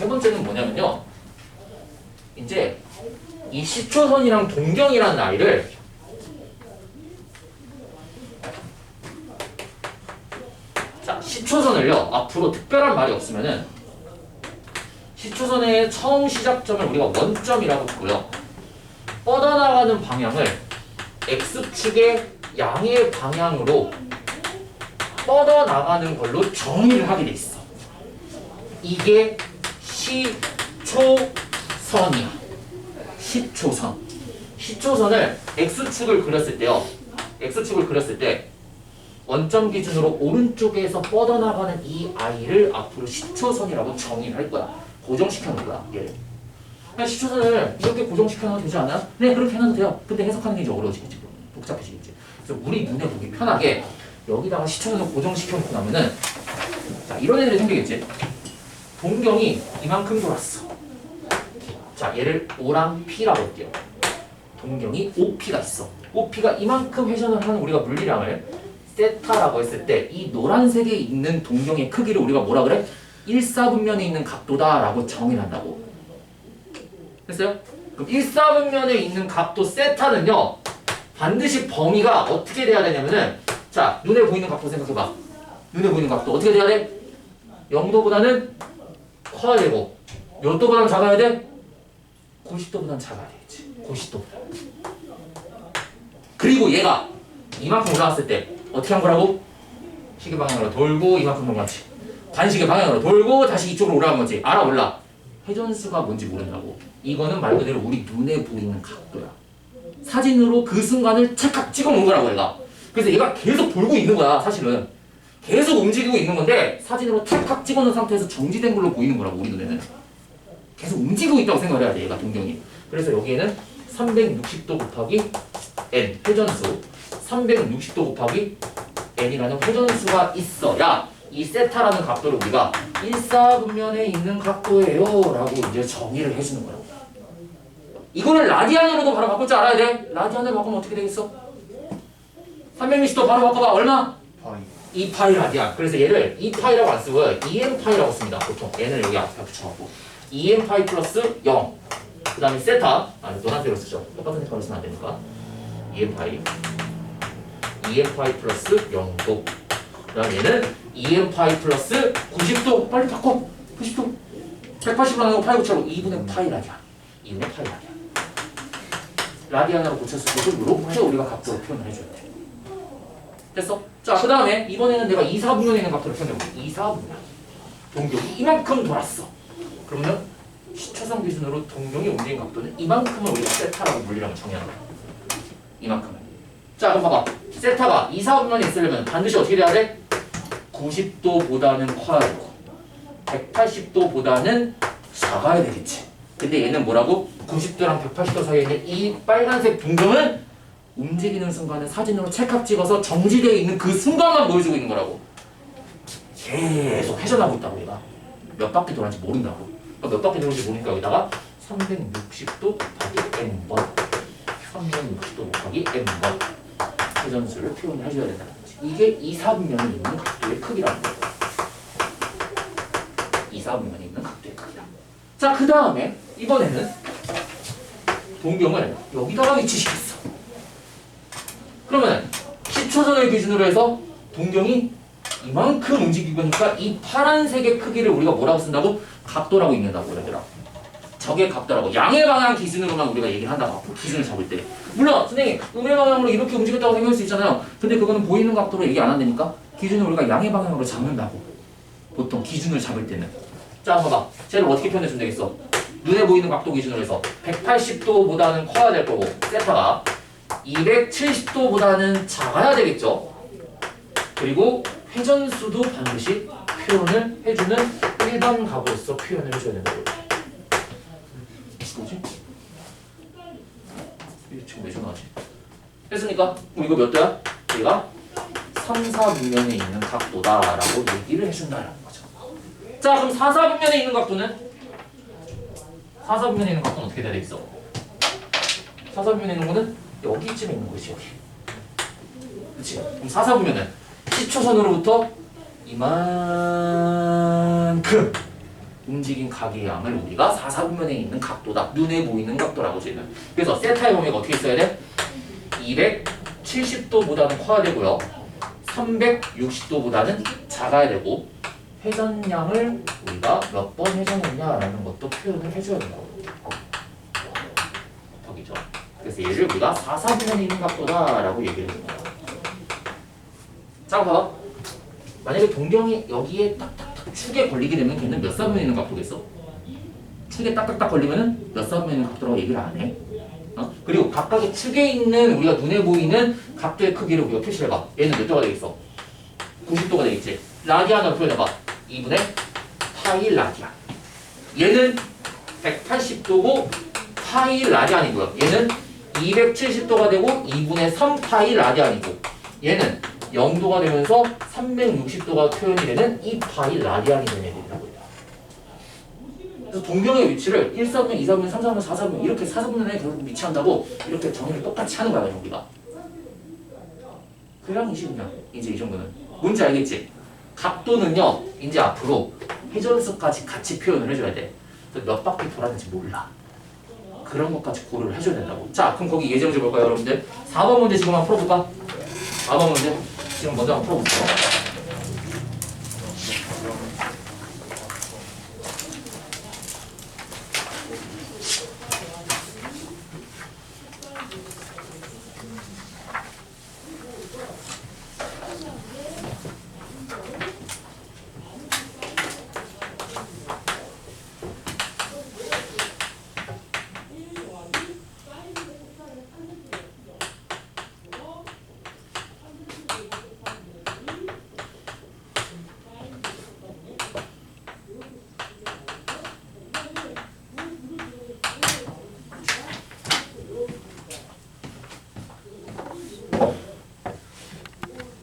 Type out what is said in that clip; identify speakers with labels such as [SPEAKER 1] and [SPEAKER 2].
[SPEAKER 1] 세 번째는 뭐냐면요. 이제 이 시초선이랑 동경이라는 아이를 자, 시초선을요. 앞으로 특별한 말이 없으면은 시초선의 처음 시작점을 우리가 원점이라고 했고요. 뻗어나가는 방향을 X축의 양의 방향으로 뻗어나가는 걸로 정의를 하게 돼 있어. 이게 시초선이야. 시초선. 시초선을 X축을 그렸을 때요. X축을 그렸을 때 원점 기준으로 오른쪽에서 뻗어나가는 이 아이를 앞으로 시초선이라고 정의를 할 거야. 고정시켜 놓을 거야. 얘를. 그냥 시초선을 이렇게 고정시켜 놓으면 되지 않아요? 네, 그렇게 해놔도 돼요. 근데 해석하는 게 이제 어려워지겠지. 복잡해지겠지. 그래서 우리 눈에 보기 편하게 여기다가 시초선을 고정시켜 놓고 나면은 자, 이런 애들이 생기겠지. 동경이 이만큼 돌았어. 자, 얘를 O랑 P라고 할게요. 동경이 OP가 있어. OP가 이만큼 회전을 하는 우리가 물리량을 세타라고 했을 때 이 노란색에 있는 동경의 크기를 우리가 뭐라 그래? 1사분면에 있는 각도다라고 정의를 한다고. 됐어요? 그럼 1사분면에 있는 각도 세타는요. 반드시 범위가 어떻게 돼야 되냐면은 자, 눈에 보이는 각도 생각해봐. 눈에 보이는 각도 어떻게 돼야 돼? 0도보다는 커야 되고 몇 도보다는 작아야 돼? 90도보다는 작아야 되겠지. 90도보다. 그리고 얘가 이만큼 올라왔을 때 어떻게 한 거라고? 시계 방향으로 돌고 이만큼 넘어갔지. 관식의 방향으로 돌고 다시 이쪽으로 올라간 거지. 알아 몰라? 회전수가 뭔지 모른다고. 이거는 말 그대로 우리 눈에 보이는 각도야. 사진으로 그 순간을 찰칵 찍어 놓은 거라고 얘가. 그래서 얘가 계속 돌고 있는 거야 사실은. 계속 움직이고 있는 건데 사진으로 찰칵 찍어 놓은 상태에서 정지된 걸로 보이는 거라고 우리 눈에는. 계속 움직이고 있다고 생각을 해야 돼 얘가 동경이. 그래서 여기에는 360도 곱하기 n 회전수 360도 곱하기 n이라는 회전수가 있어야 이 세타라는 각도를 우리가 1사분면에 있는 각도예요 라고 이제 정의를 해주는 거야. 이거를 라디안으로도 바로 바꿀 줄 알아야 돼. 라디안을 바꾸면 어떻게 되겠어? 360도 바로 바꿔봐. 얼마? 2파이 라디안. 그래서 얘를 2파이라고 안 쓰고 2n파이라고 씁니다. 보통 n을 여기 앞에 붙여갖고 2n파이 플러스 0. 그 다음에 세타. 노란색으로 쓰죠. 똑같은 색깔로 쓰면 안 되니까 2n파이 2n파이 플러스 0도. 그 다음 얘는 2n파이 플러스 90도. 빨리 바꿔. 90도 180으로 나누고 파이 고쳐로 2분의 파이 라디안. 2분의 파이 라디안. 라디안으로 고쳤을 때도 이렇게 우리가 각도로 표현을 해줘야 돼. 됐어? 자, 그 다음에 이번에는 내가 2사분면에 있는 각도를 표현해볼게. 2사분면. 동경이 이만큼 돌았어. 그러면 시초선 기준으로 동경이 움직인 각도는 이만큼을 우리가 세타라고 물리량을 정의하는 거야. 이만큼을. 자, 그럼 봐봐. 세타가 2사분면에 있으려면 반드시 어떻게 돼야 돼? 90도보다는 커야 되고 180도보다는 작아야 되겠지. 근데 얘는 뭐라고? 90도랑 180도 사이에 있는 이 빨간색 동경은 움직이는 순간에 사진으로 찰칵 찍어서 정지되어 있는 그 순간만 보여주고 있는 거라고. 계속 회전하고 있다고 얘가. 몇 바퀴 돌았는지 모른다고. 몇 바퀴 돌았는지 모르니까 여기다가 360도 곱하기 n번 360도 곱하기 n번 회전수를 표현을 해줘야 된다는 거지. 이게 2사분면에 있는 각도의 크기라는 거예요. 2사분면에 있는 각도의 크기다. 자, 그 다음에 이번에는 동경을 여기다가 위치시켰어. 그러면 시초선을 기준으로 해서 동경이 이만큼 움직이고 있으니까 이 파란색의 크기를 우리가 뭐라고 쓴다고? 각도라고 읽는다고 얘들아. 저게 각도라고. 양의 방향 기준으로만 우리가 얘기를 한다고. 기준을 잡을 때. 물론 선생님 음의 방향으로 이렇게 움직였다고 생각할 수 있잖아요. 근데 그거는 보이는 각도로 얘기 안 한다니까. 기준을 우리가 양의 방향으로 잡는다고. 보통 기준을 잡을 때는. 자, 봐봐. 쟤를 어떻게 표현해주면 되겠어? 눈에 보이는 각도 기준으로 해서 180도보다는 커야 될 거고 세타가 270도보다는 작아야 되겠죠. 그리고 회전수도 반드시 표현을 해주는 일반 각으로서 표현을 해줘야 된다고. 뭐지? 이게 지금 왜 전화하지? 됐습니까? 그럼 이거 몇 도야? 얘가 3, 4분면에 있는 각도다라고 얘기를 해준다라는 거죠. 자, 그럼 4, 4분면에 있는 각도는? 4, 4분면에 있는 각도는 어떻게 돼야 되겠어? 4, 4분면에 있는 거는 여기쯤에 있는 거지, 여기. 그치? 그럼 4, 4분면은 시초선으로부터 이만큼 움직인 각의 양을 우리가 4, 4분면에 있는 각도다. 눈에 보이는 각도라고 쟤는. 그래서 세타의 범위가 어떻게 있어야 돼? 270도보다는 커야 되고요. 360도보다는 작아야 되고 회전량을 우리가 몇 번 회전했냐라는 것도 표현을 해줘야 된다고. 덕이죠. 그래서 얘를 우리가 4, 4분면에 있는 각도다라고 얘기를 해줍니다. 자, 봐봐. 만약에 동경이 여기에 딱딱딱 축에 걸리게 되면 걔는 몇 사분면에 있는 각도겠어? 축에 딱딱딱 걸리면은 몇 사분면에 있는 각도라고 얘기를 안 해. 그리고 각각의 축에 있는 우리가 눈에 보이는 각도의 크기를 우리가 표시해봐. 얘는 몇 도가 되겠어? 90도가 되겠지. 라디안으로 표현해봐. 2분의 파이 라디안. 얘는 180도고 파이 라디안이고요. 얘는 270도가 되고 2분의 3 파이 라디안이고 얘는 0도가 되면서 360도가 표현이 되는 2 파이 라디안이 되는 애들이라고 해요. 그래서 동경의 위치를 1사분면, 2사분면, 3사분면, 4사분면 이렇게 4사분면에 결국 위치한다고 이렇게 정의를 똑같이 하는 거야 우리가. 그냥 20년 이제 이 정도는 뭔지 알겠지? 각도는요 이제 앞으로 회전수까지 같이 표현을 해줘야 돼. 그래서 몇 바퀴 돌았는지 몰라. 그런 것까지 고려를 해줘야 된다고. 자 그럼 거기 예제 문제 볼까요 여러분들? 4번 문제 지금 한번 풀어볼까? 4번 문제 지금 먼저 한번 풀어볼게요.